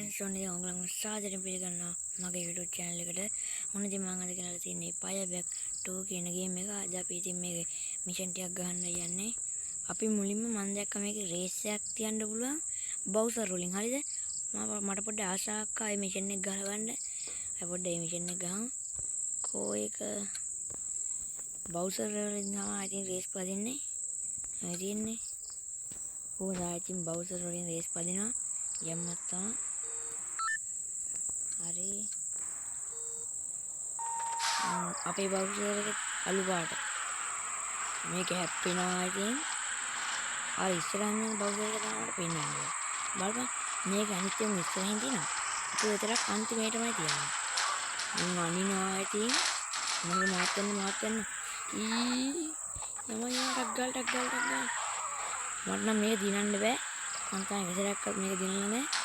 friends ඔන්නේ ඔයගොල්ලෝ සාදරයෙන් පිළිගන්නවා මගේ YouTube channel එකට. මොන ඉතින් මම අද ගෙනල්ලා තින්නේ Fireback 2 කියන game එක. අද අපි ඉතින් මේකේ mission ටිකක් ගහන්න යන්නේ. අපි මුලින්ම මම දැක්ක මේකේ race එකක් තියන්න පුළුවන් browser වලින්. හරිද? මට පොඩ්ඩක් ආසාවක් ආයි mission එක ගහවන්න. අපි පොඩ්ඩක් මේ mission එක ගහමු. කෝ එක browser වලින් තමයි ඉතින් race පදින්නේ. මේ තියන්නේ. කොහොමද ඉතින් browser වලින් race පදිනවා. යම්මත් තමයි. හරි අපේ බවුසර් එකේ අලු පාට මේක හැප්පෙනවා ඉතින් අර ඉස්සරහින් යන බවුසර් එක තමයි පෙන්නන්නේ බලපන් මේක අනිත්යෙන් ඉස්සරහින් තියෙනවා ඒක විතරක් අන්තිමේටමයි තියෙන්නේ මම අනිනවා ඉතින් මම මාත් වෙන්න ඊ යමයා ටක් ගාල් මට නම් මේක දිනන්න බෑ මං තාම විතරක්වත් මේක දිනන්නේ නෑ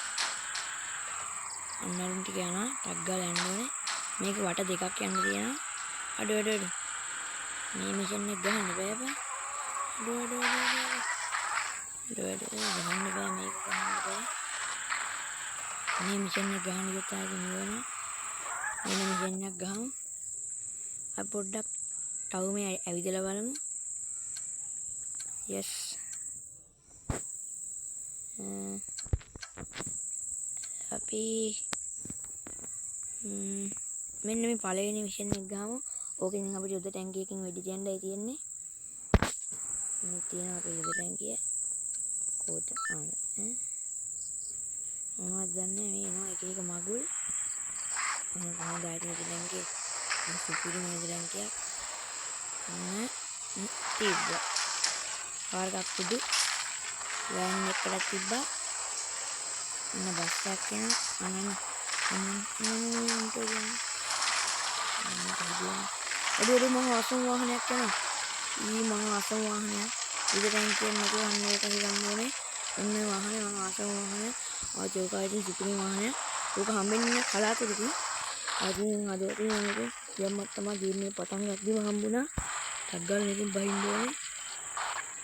අන්නරුන් ටික යනවා ටක් ගාලා යන්න ඕනේ මේක වට දෙකක් යන්න තියෙනවා අඩු මේ මිෂන් එක ගහන්න බෑ බා අඩු ගහන්න බෑ මේක ගහන්න බෑ මේ මිෂන් එක ගහන්න ගියොත් ආයෙ නිවනවා මෙන්න මිෂන් එක ගහමු අපි පොඩ්ඩක් ටවුමේ ඇවිදලා බලමු yes අපි මෙන්න මේ පළවෙනි මිෂන් එක ගහමු. ඕකෙන් අපිට යුද ටැංකියකින් වෙඩි තියන්නයි තියෙන්නේ. මේ තියෙන අපේ යුද ටැංකිය. කෝට ආන මොනවද දන්නේ මේ එනවා එක එක මගුල්. මම දාලා යුද ටැංකිය. මේ සුපිරි යුද ටැංකියක්. තිබ්බා. කාර්කක් පුදු. වෑන් එකකට තිබ්බා. අන්න බස් එකක් එනවා. අඩු මම අසම් වාහනයක් යනවා. මම අසම් වාහනයක්. ඉතින් කියන්නේ අන්න ඒක ගන්න ඕනේ. ඔන්න වාහනේ මම අසම් වාහනය. ආජෝකායිදී සුපිරි වාහනය. ඕක හම්බෙන්නේ කලාතුරකින්. අද ඉතින් යම්මත් තමයි ගේන්නේ පටන් ගද්දිම හම්බුණා. ටග්ගල් මේකෙන් බහින්න ඕනේ.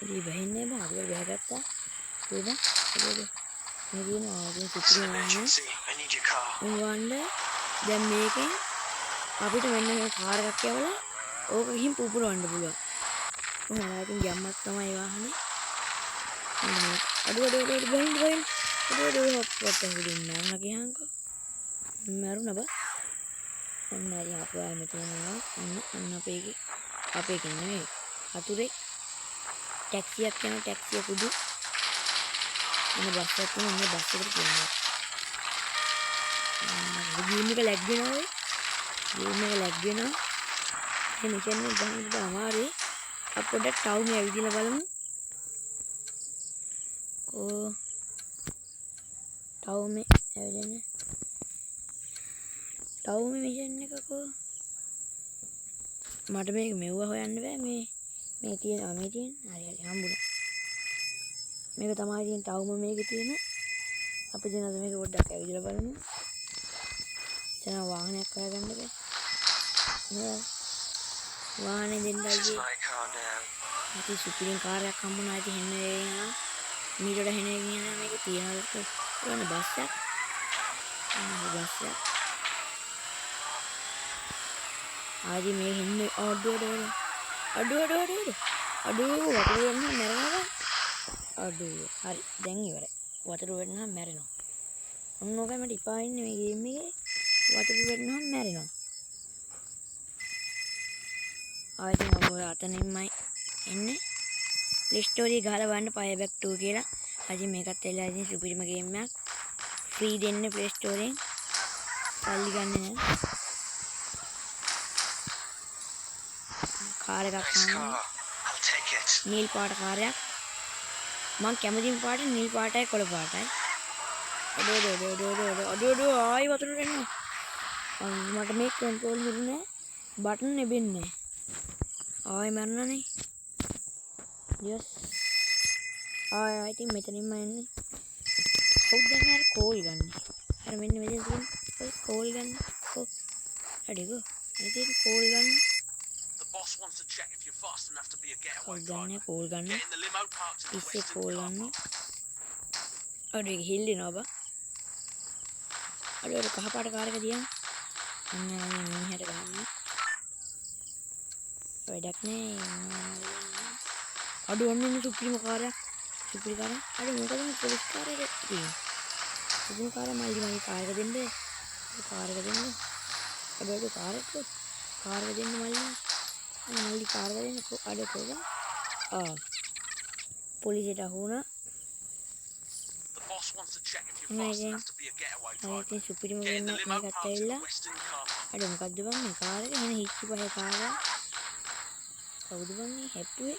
ඉතින් බහින්නේ බෑ. අද බහගත්තා. ඒක මේ දින ආදී සුපිරි වාහනය. උන්වන්නේ දැන් මේකෙන් අපිට මෙන්න මේ කාර් එකක් යවලා ඕක ගිහින් පුපුරවන්න පුළුවන්. කොහොමද ඉතින් යම්මත් තමයි වාහනේ. අඩු බහින්න. හොප්පට ගිහින් ගියාන්කෝ. මරුණා බා. ඔන්න හරි අපේ මෙතන අන්න අපේ නෙමෙයි. අතුරේ ටැක්සියක් යන ටැක්සිය පුදු. අන්න බස් එකක් යන බස් එකට කියනවා. ගේම් එක ලැග් වෙනවා ඔය. මේ මිෂන් එක ගන්න අමාරුයි. අපි පොඩ්ඩක් ටවුමේ ඇවිදලා බලමු. ටවුමේ ඇවිදන්නේ. ටවුමේ මිෂන් එක මට මේක මෙව්ව හොයන්න බෑ මේ තියෙන හරි හම්බුණා. මේක තමයි තියෙන ටවුම මේකේ තියෙන. අපි දැන් අද මේක පොඩ්ඩක් ඇවිදලා බලමු. එතන වාහනයක් හොයාගන්න බෑ. වාහනේ දෙන්නයි. ඉතින් සුපිරින් කාර් එකක් හම්බුණා. ඉතින් හෙන්න වෙනවා. මීටර හෙන කියන මේක තියනකොට ඕන බස් එකක්. ආදි මේ හෙන්නේ අඩු වතුර වෙන්න මැරෙනවා. හරි දැන් ඉවරයි. වතුර වෙන්න මැරෙනවා. ඔන්න ඔකයි මට ඉපා ඉන්නේ මේ ගේම් එකේ. වතුර වෙන්නම් මැරෙනවා. ආයෙත් මම අතනින්මයි එන්නේ. Play Store එක ගහලා බලන්න Fireback 2 කියලා. අද මේකත් එලා ඉතින් සුපිරිම ගේම් එකක්. ෆ්‍රී දෙන්නේ Play Store එකෙන්. සල්ලි ගන්න නෑ. කාර් එකක් ගන්න. නිල් පාට කාර්යයක්. මං කැමතිම පාට නිල් පාටයි කොළ පාටයි. අඩෝ ආයි වතුර එනවා. මට මේ කන්ට්‍රෝල් නෙන්නේ බටන් නෙබෙන්නේ ආයි මරනනේ යස් ආයි ඉතින් මෙතනින්ම එන්නේ කවුද දැන් අර කෝල් ගන්න අර මෙන්න මෙතන තියෙන කෝල් ගන්න අඩේකෝ මෙතන කෝල් ගන්න the boss wants to check if you're fast enough to be a getaway driver call ගන්න get in the limo parked in the අඩේ හිල්ලිනවා බා අර කහපාට කාර් එක තියන්න. අන්න මීහට ගහන්න. වැඩක් නෑ. අඩු ඔන්න සුප්‍රීම කාර්යයක්. සුප්‍රී කාර්යය. අඩු මොකද මේ පොලිස් කාර්යයක් තියෙන්නේ. සුප්‍රීම කාර්යය මල්ලි කාර් එක දෙන්න. කාර් එක දෙන්න. අඩු කාර් එක දෙන්න මල්ලි. මල්ලි කාර් එක දෙන්න. අඩු කොහොමද? පොලිසියට අහුණා. මම සුපිරිම වෙන්න මේකත් ඇවිල්ලා අඩ මොකද්ද බං මේ කාර් එක එන හිච්චි පහේ කාර් කවුද බං මේ හැප්පුවේ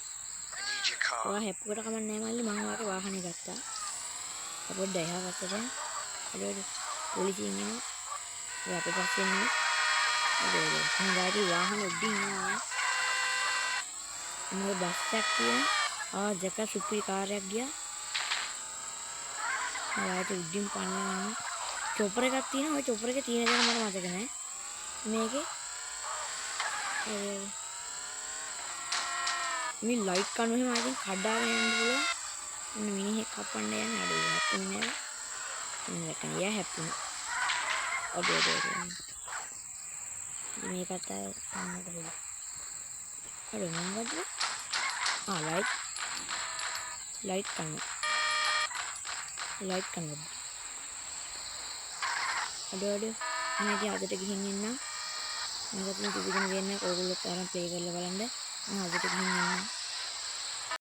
ඔයා හැප්පුවට කමක් නැහැ මල්ලි මම වාගේ වාහනේ ගත්තා පොඩ්ඩක් එහා පැත්තට අඩ පොලිසිය ඉන්නවා ඔයා අපේ පස්සේ ඉන්නේ අඩ මම ගාඩි වාහන උඩින් ඉන්නවා මොකද බස් එකක් තියෙන ජක සුපිරි කාර්යයක් ගියා ආයෙත් උඩින් පන්නන්න චොපර් එකක් තියෙනවා ඔය චොපර් එකේ තියෙන දේ මට මතක නැහැ මේකේ මේ ලයිට් කණු එහෙම අයින් කඩාගෙන යන්න පුළුවන් ඔන්න මිනිහෙක් කපන්න යන්නේ අඩේ හැප්පුනේ නෑ මේක නිය හැප්පුණා අඩේ මේකට අන්නද අඩේ මොනවද ලයිට් කණු ලයිට් කන්න අඩ මම ඉතින් අදට ගිහින් එන්න මම හිතුවා සුපිරිම ගේන්න ඕගොල්ලෝ තරම් ප්ලේ කරලා බලන්න මම අදට ගිහින් එන්න